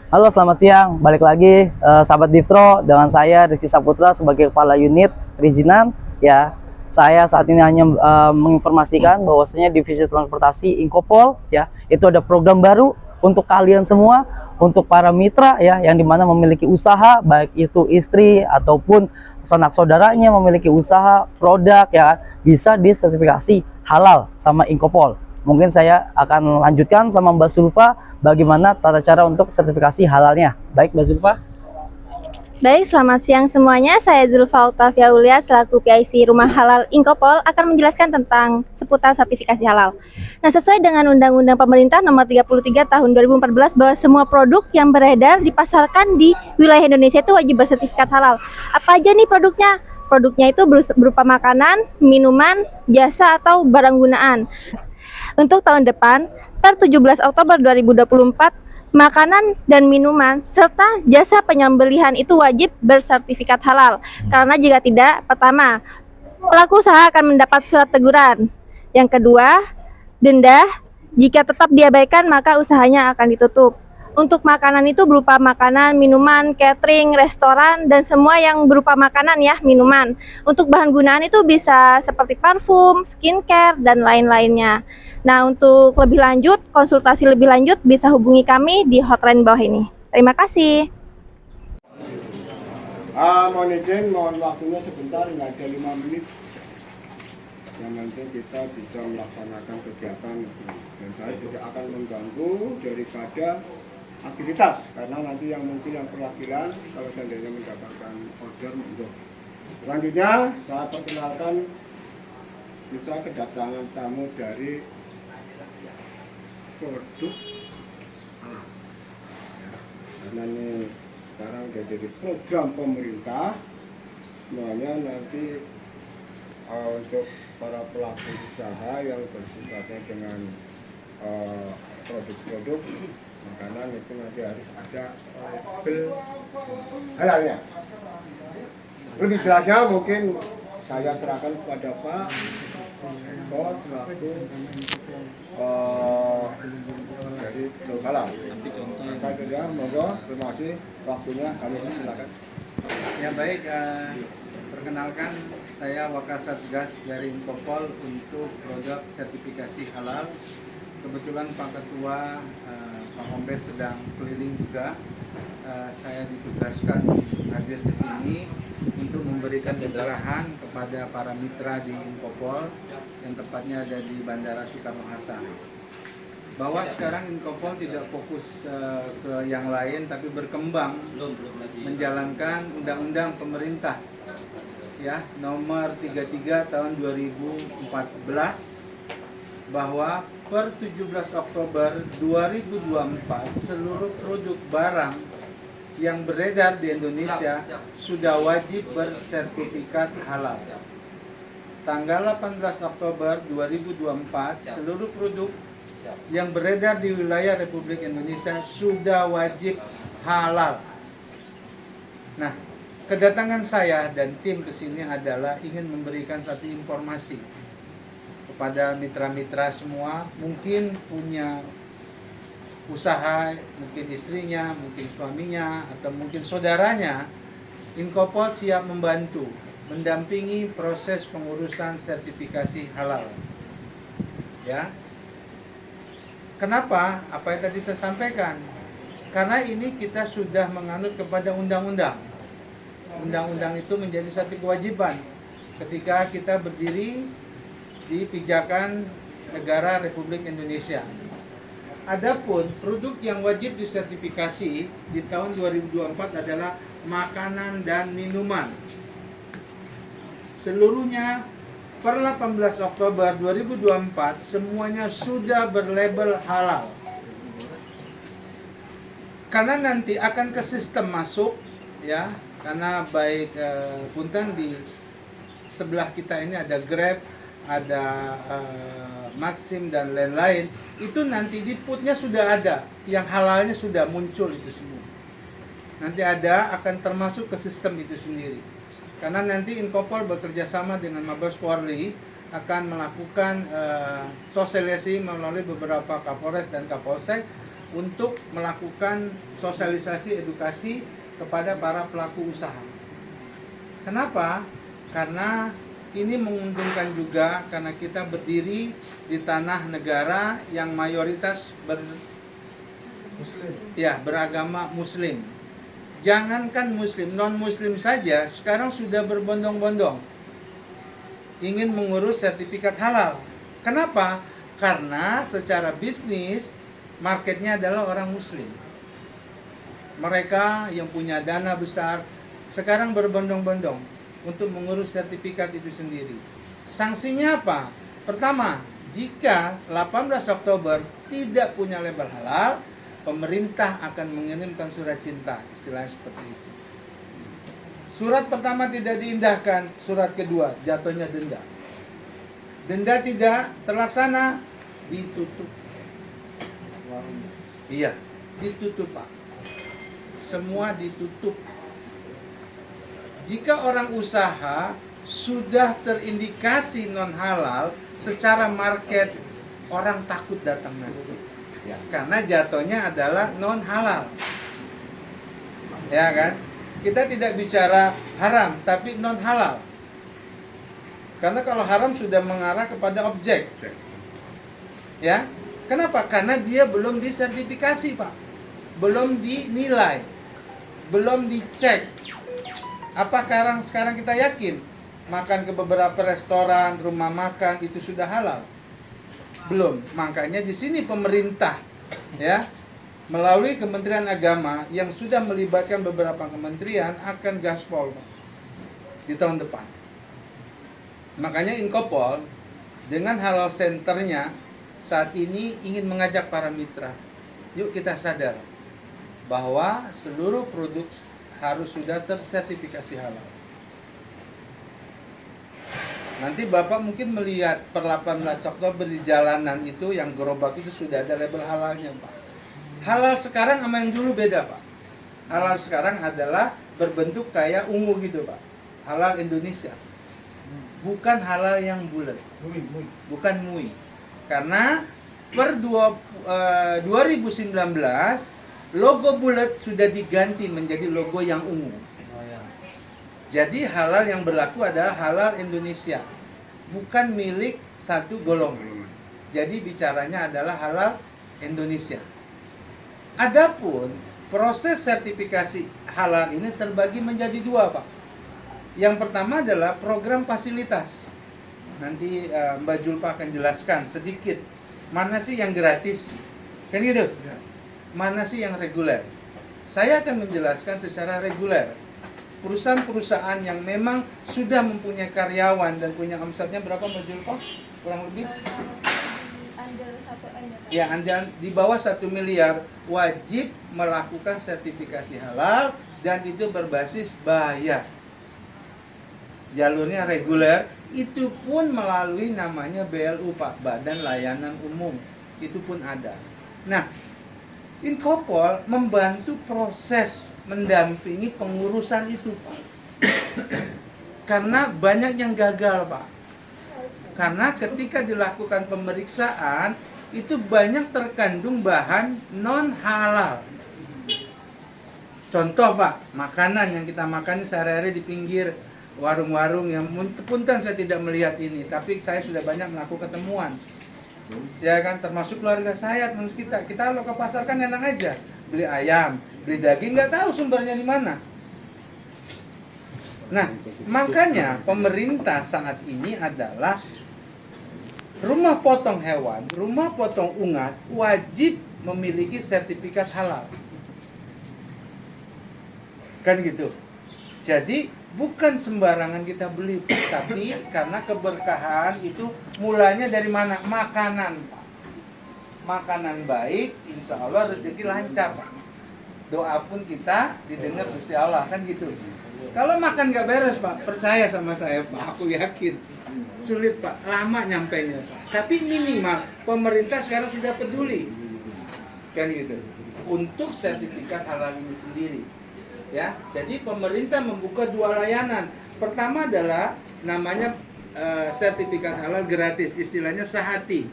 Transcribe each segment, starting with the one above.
Halo, selamat siang. Balik lagi sahabat Diftro dengan saya Rizky Saputra sebagai kepala unit perizinan. Ya, saya saat ini hanya menginformasikan bahwasanya divisi transportasi Inkopol ya itu ada program baru untuk kalian semua, untuk para mitra ya yang dimana memiliki usaha baik itu istri ataupun sanak saudaranya memiliki usaha produk ya bisa disertifikasi halal sama Inkopol. Mungkin saya akan lanjutkan sama Mbak Sulfa bagaimana tata cara untuk sertifikasi halalnya. Baik Mbak Sulfa. Baik, selamat siang semuanya. Saya Zulfa Octavia Ulia selaku PIC Rumah Halal Inkopol akan menjelaskan tentang seputar sertifikasi halal. Nah, sesuai dengan Undang-Undang Pemerintah Nomor 33 Tahun 2014 bahwa semua produk yang beredar dipasarkan di wilayah Indonesia itu wajib bersertifikat halal. Apa aja nih produknya? Produknya itu berupa makanan, minuman, jasa, atau barang gunaan. Untuk tahun depan, per 17 Oktober 2024, makanan dan minuman serta jasa penyembelihan itu wajib bersertifikat halal. Karena jika tidak, pertama, pelaku usaha akan mendapat surat teguran. Yang kedua, denda. Jika tetap diabaikan, maka usahanya akan ditutup. Untuk makanan itu berupa makanan, minuman, catering, restoran, dan semua yang berupa makanan ya, minuman. Untuk bahan gunaan itu bisa seperti parfum, skincare, dan lain-lainnya. Nah, untuk lebih lanjut, konsultasi lebih lanjut bisa hubungi kami di hotline bawah ini. Terima kasih. Mohon izin, mohon waktunya sebentar, nggak ada 5 menit. Yang penting kita bisa melaksanakan kegiatan dan saya tidak akan mengganggu daripada aktivitas karena nanti yang mungkin yang perwakilan kalau seandainya mendapatkan order untuk selanjutnya saya perkenalkan kita kedatangan tamu dari produk alam ya, karena ini sekarang sudah jadi program pemerintah semuanya nanti untuk para pelaku usaha yang bersifatnya dengan produk-produk makanan itu nanti harus ada label halalnya. Lebih jelasnya mungkin saya serahkan kepada Pak Eko selaku dari Halal. Saya tidak monggo, terima kasih waktunya kami silakan. Ya baik, perkenalkan saya Wakasatgas dari Inkopol untuk produk sertifikasi halal. Kebetulan Pak Ketua Pak Kombes sedang keliling juga. Saya ditugaskan hadir di sini untuk memberikan pencerahan kepada para mitra di Inkopol yang tepatnya ada di Bandara Soekarno-Hatta. Bahwa sekarang Inkopol tidak fokus ke yang lain tapi berkembang menjalankan undang-undang pemerintah ya nomor 33 tahun 2014 bahwa per 17 Oktober 2024 seluruh produk barang yang beredar di Indonesia sudah wajib bersertifikat halal. Tanggal 18 Oktober 2024 seluruh produk yang beredar di wilayah Republik Indonesia sudah wajib halal. Nah, kedatangan saya dan tim ke sini adalah ingin memberikan satu informasi kepada mitra-mitra semua, mungkin punya usaha, mungkin istrinya, mungkin suaminya, atau mungkin saudaranya. Inkopol siap membantu, mendampingi proses pengurusan sertifikasi halal. Ya. Kenapa? Apa yang tadi saya sampaikan? Karena ini kita sudah menganut kepada undang-undang. Undang-undang itu menjadi satu kewajiban ketika kita berdiri di pijakan negara Republik Indonesia. Adapun produk yang wajib disertifikasi di tahun 2024 adalah makanan dan minuman. Seluruhnya per 18 Oktober 2024 semuanya sudah berlabel halal. Karena nanti akan ke sistem masuk ya, karena baik punten di sebelah kita ini ada Grab, ada Maxim dan lain-lain, itu nanti di putnya sudah ada, yang halalnya sudah muncul itu semua. Nanti akan termasuk ke sistem itu sendiri. Karena nanti Inkopol bekerja sama dengan Mabes Polri akan melakukan sosialisasi melalui beberapa Kapolres dan Kapolsek untuk melakukan sosialisasi edukasi kepada para pelaku usaha. Kenapa? Karena ini menguntungkan juga karena kita berdiri di tanah negara yang mayoritas beragama Muslim. Jangankan Muslim, non-Muslim saja sekarang sudah berbondong-bondong ingin mengurus sertifikat halal. Kenapa? Karena secara bisnis marketnya adalah orang Muslim. Mereka yang punya dana besar sekarang berbondong-bondong untuk mengurus sertifikat itu sendiri. Sanksinya apa? Pertama, jika 18 Oktober tidak punya label halal, pemerintah akan mengirimkan surat cinta, istilahnya seperti itu. Surat pertama tidak diindahkan, surat kedua jatuhnya denda. Denda tidak terlaksana, ditutup. Iya, ditutup Pak. Semua ditutup. Jika orang usaha sudah terindikasi non halal, secara market orang takut datang nanti. Ya, karena jatuhnya adalah non halal. Ya kan? Kita tidak bicara haram, tapi non halal. Karena kalau haram sudah mengarah kepada objek. Ya. Kenapa? Karena dia belum disertifikasi, Pak. Belum dinilai. Belum dicek. Apa sekarang kita yakin makan ke beberapa restoran, rumah makan itu sudah halal? Belum. Makanya di sini pemerintah ya melalui Kementerian Agama yang sudah melibatkan beberapa kementerian akan gaspol di tahun depan. Makanya Inkopol dengan halal centernya saat ini ingin mengajak para mitra, yuk kita sadar bahwa seluruh produk harus sudah tersertifikasi halal. Nanti Bapak mungkin melihat per 18 Oktober di jalanan itu yang gerobak itu sudah ada label halalnya, Pak. Halal sekarang sama yang dulu beda, Pak. Halal sekarang adalah berbentuk kayak ungu gitu, Pak. Halal Indonesia. Bukan halal yang bulat. Bukan MUI. Karena per 2019 logo bulat sudah diganti menjadi logo yang ungu. Jadi halal yang berlaku adalah halal Indonesia, bukan milik satu golongan. Jadi bicaranya adalah halal Indonesia. Adapun proses sertifikasi halal ini terbagi menjadi dua, Pak. Yang pertama adalah program fasilitas. Nanti Mbak Julpa akan jelaskan sedikit mana sih yang gratis, kan gitu? Mana sih yang reguler? Saya akan menjelaskan secara reguler. Perusahaan-perusahaan yang memang sudah mempunyai karyawan dan punya omsetnya berapa Mbak Julpa? Kurang lebih? Ya, anjuran di bawah 1 miliar wajib melakukan sertifikasi halal dan itu berbasis bayar. Jalurnya reguler, itu pun melalui namanya BLU, Pak, Badan Layanan Umum. Itu pun ada. Nah, Inkopol membantu proses mendampingi pengurusan itu, Pak. Karena banyak yang gagal, Pak. Karena ketika dilakukan pemeriksaan itu banyak terkandung bahan non halal. Contoh, Pak, makanan yang kita makan sehari-hari di pinggir warung-warung yang punten saya tidak melihat ini, tapi saya sudah banyak melakukan temuan. Ya kan, termasuk keluarga saya, termasuk kita kalau ke pasar kan enak aja, beli ayam, beli daging, nggak tahu sumbernya di mana. Nah, makanya pemerintah saat ini adalah rumah potong hewan, rumah potong unggas wajib memiliki sertifikat halal. Kan gitu. Jadi bukan sembarangan kita beli, tapi karena keberkahan itu mulanya dari mana? Makanan, Pak. Makanan baik, insya Allah rezeki lancar, Pak. Doa pun kita didengar Gusti Allah, kan gitu. Kalau makan nggak beres, Pak, percaya sama saya, Pak, aku yakin sulit, Pak, lama nyampainya, Pak. Tapi minimal pemerintah sekarang sudah peduli, kan gitu, untuk sertifikat halal ini sendiri. Ya, jadi pemerintah membuka dua layanan. Pertama adalah namanya sertifikat halal gratis, istilahnya sehati.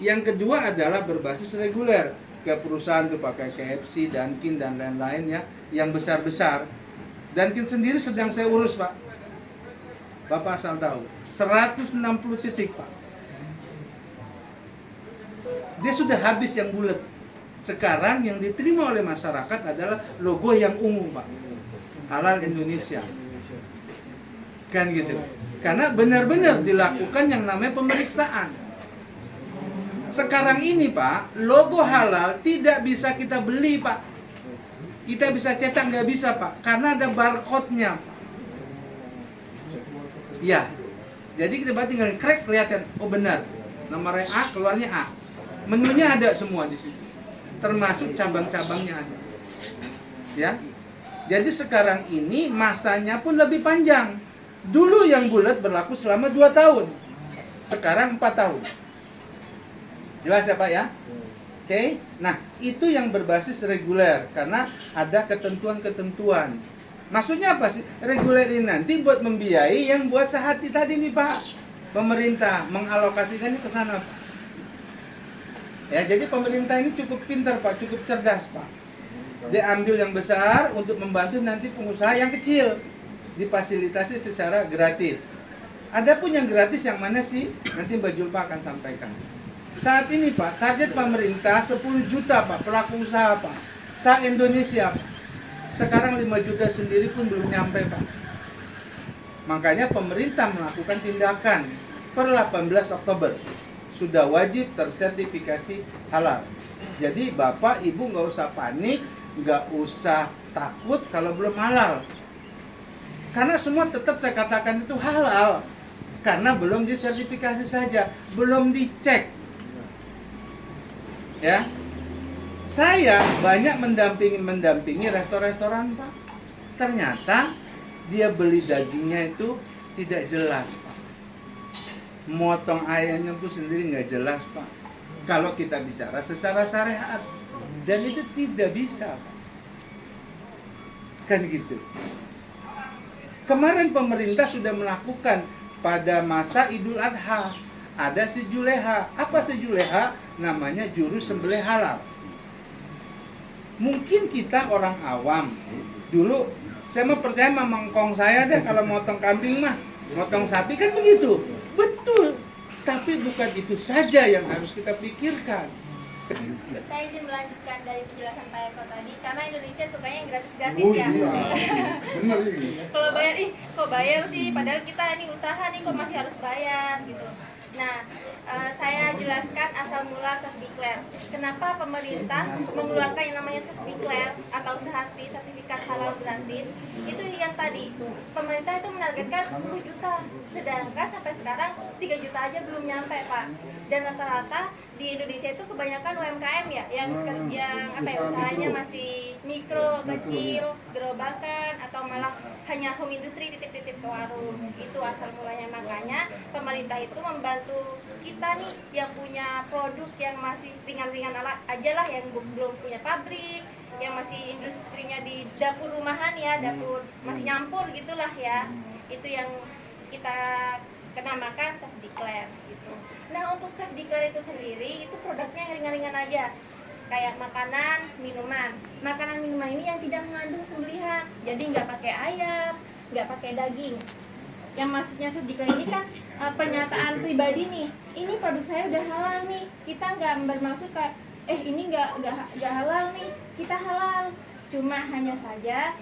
Yang kedua adalah berbasis reguler. Kayak perusahaan tuh pakai KFC, Dunkin dan lain-lain ya, yang besar-besar. Dunkin sendiri sedang saya urus, Pak. Bapak asal tahu, 160 titik, Pak. Dia sudah habis yang bulat. Sekarang yang diterima oleh masyarakat adalah logo yang ungu, Pak. Halal Indonesia. Kan gitu. Karena benar-benar dilakukan yang namanya pemeriksaan. Sekarang ini, Pak, logo halal tidak bisa kita beli, Pak. Kita bisa cetak, nggak bisa, Pak, karena ada barcode-nya, Pak. Ya, jadi kita tinggal crack, kelihatan, oh benar, nomornya A, keluarnya A. Menunya ada semua di situ, termasuk cabang-cabangnya ada. Ya, jadi sekarang ini masanya pun lebih panjang. Dulu yang bulat berlaku selama 2 tahun, sekarang 4 tahun. Jelas ya Pak ya? Oke, nah itu yang berbasis reguler karena ada ketentuan-ketentuan. Maksudnya apa sih? Reguler ini nanti buat membiayai yang buat sehati tadi nih Pak. Pemerintah mengalokasikan ke sana Pak. Ya, jadi pemerintah ini cukup pintar Pak, cukup cerdas Pak. Dia ambil yang besar untuk membantu nanti pengusaha yang kecil. Difasilitasi secara gratis. Adapun yang gratis yang mana sih? Nanti Mbak Julpa akan sampaikan. Saat ini Pak, target pemerintah 10 juta Pak, pelaku usaha Pak. Se-Indonesia Pak. Sekarang 5 juta sendiri pun belum nyampe Pak. Makanya pemerintah melakukan tindakan per 18 Oktober. Sudah wajib tersertifikasi halal. Jadi Bapak, Ibu nggak usah panik, nggak usah takut kalau belum halal. Karena semua tetap saya katakan itu halal. Karena belum disertifikasi saja, belum dicek. Ya, saya banyak mendampingi restoran-restoran Pak. Ternyata dia beli dagingnya itu tidak jelas Pak. Motong ayamnya itu sendiri nggak jelas Pak. Kalau kita bicara secara syariat, dan itu tidak bisa Pak. Kan gitu. Kemarin pemerintah sudah melakukan pada masa Idul Adha. Ada si Juleha. Apa si Juleha? Namanya juru sembelih halal. Mungkin kita orang awam. Dulu saya mah percaya sama mangkong saya deh kalau motong kambing mah. Motong sapi kan begitu. Betul. Tapi bukan itu saja yang harus kita pikirkan. Saya izin melanjutkan dari penjelasan Pak Eko tadi, karena Indonesia sukanya yang gratis-gratis ya. Benar ini. Kalau bayar, kok bayar sih? Padahal kita ini usaha nih, kok masih harus bayar gitu. Nah, saya jelaskan asal mula self declare. Kenapa pemerintah mengeluarkan yang namanya self declare atau sehati sertifikat halal gratis? Itu yang tadi pemerintah itu menargetkan 10 juta, sedangkan sampai sekarang 3 juta aja belum nyampe Pak. Dan rata-rata di Indonesia itu kebanyakan UMKM ya, yang apa ya, usahanya masih mikro, kecil, gerobakan atau malah hanya home industry titip-titip ke warung. Itu asal mulanya, makanya pemerintah itu membantu kita nih yang punya produk yang masih ringan-ringan aja lah, yang belum punya pabrik, yang masih industrinya di dapur rumahan ya, dapur masih nyampur gitulah ya. Itu yang kita kenamakan self declare gitu. Nah, untuk self declare itu sendiri itu produknya yang ringan-ringan aja. Kayak makanan, minuman. Makanan minuman ini yang tidak mengandung sembelihan. Jadi nggak pakai ayam, nggak pakai daging. Yang maksudnya self declare ini kan pernyataan pribadi nih. Ini produk saya udah halal nih. Kita nggak bermaksud kayak ini nggak halal nih. Kita halal. Cuma hanya saja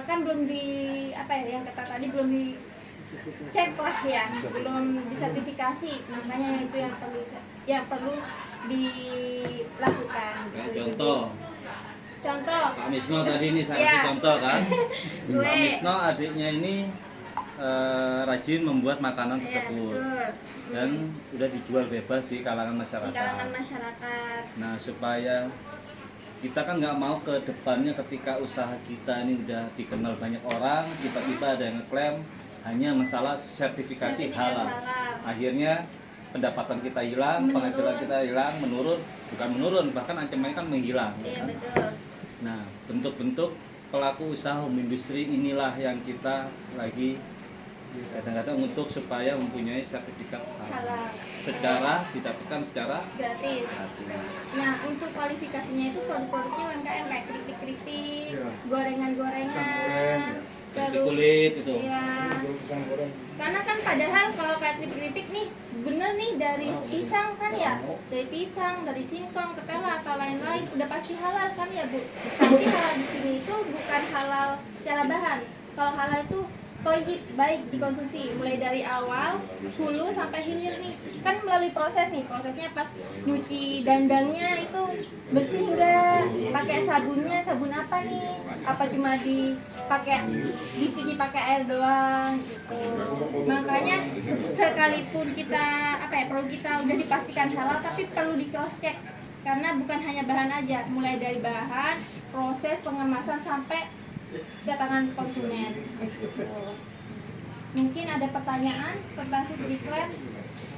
kan belum di yang kata tadi belum di cek lah ya, belum disertifikasi, makanya itu yang perlu dilakukan. Contoh Pak Misno tadi ini saya kasih contoh kan. Pak Misno adiknya ini rajin membuat makanan tersebut dan udah dijual bebas di kalangan masyarakat. Nah, supaya kita kan nggak mau ke depannya ketika usaha kita ini udah dikenal banyak orang, tiba-tiba ada yang ngeklaim hanya masalah sertifikasi halal. Akhirnya pendapatan kita hilang, penghasilan kita hilang, bukan menurun, bahkan ancamannya kan menghilang. Iya, betul. Nah, bentuk-bentuk pelaku usaha home industry inilah yang kita lagi kadang-kadang untuk supaya mempunyai sertifikat Halal. secara didapatkan secara Gratis. gratis. Nah, untuk kualifikasinya itu produk-produknya UMKM kayak keripik-keripik, Iya. gorengan-gorengan, Di kulit itu. Iya. Karena kan padahal kalau kayak keripik-keripik nih, bener nih dari pisang kan ya, dari pisang, dari singkong, ketela atau lain-lain, udah pasti halal kan ya Bu. Tapi halal di sini itu bukan halal secara bahan. Kalau halal itu toyib, baik dikonsumsi mulai dari awal hulu sampai hilir nih, kan melalui proses nih, prosesnya pas nyuci dandangnya itu bersih nggak, pakai sabunnya sabun apa nih, apa cuma dicuci pakai air doang gitu. Makanya sekalipun kita produk kita udah dipastikan halal, tapi perlu di cross check karena bukan hanya bahan aja, mulai dari bahan, proses pengemasan sampai ke tangan konsumen. Mungkin ada pertanyaan tentang diklat?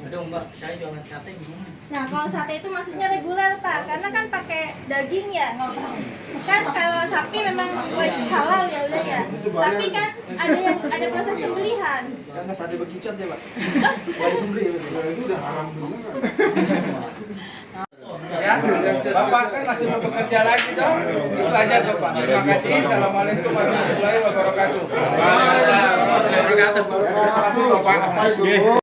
Aduh Mbak, saya jualan sate gimana? Nah, kalau sate itu maksudnya reguler Pak, karena kan pakai daging ya. Kan kalau sapi memang wajib halal ya udah ya. Tapi kan ada proses sembelihan. Karena sate bekicot ya Pak? Gak disembelih betul. Itu udah haram bener. Ya, Bapak kan masih mau bekerja lagi dong. Itu aja tuh Pak. Terima kasih. Assalamualaikum warahmatullahi wabarakatuh. Terima kasih Bapak.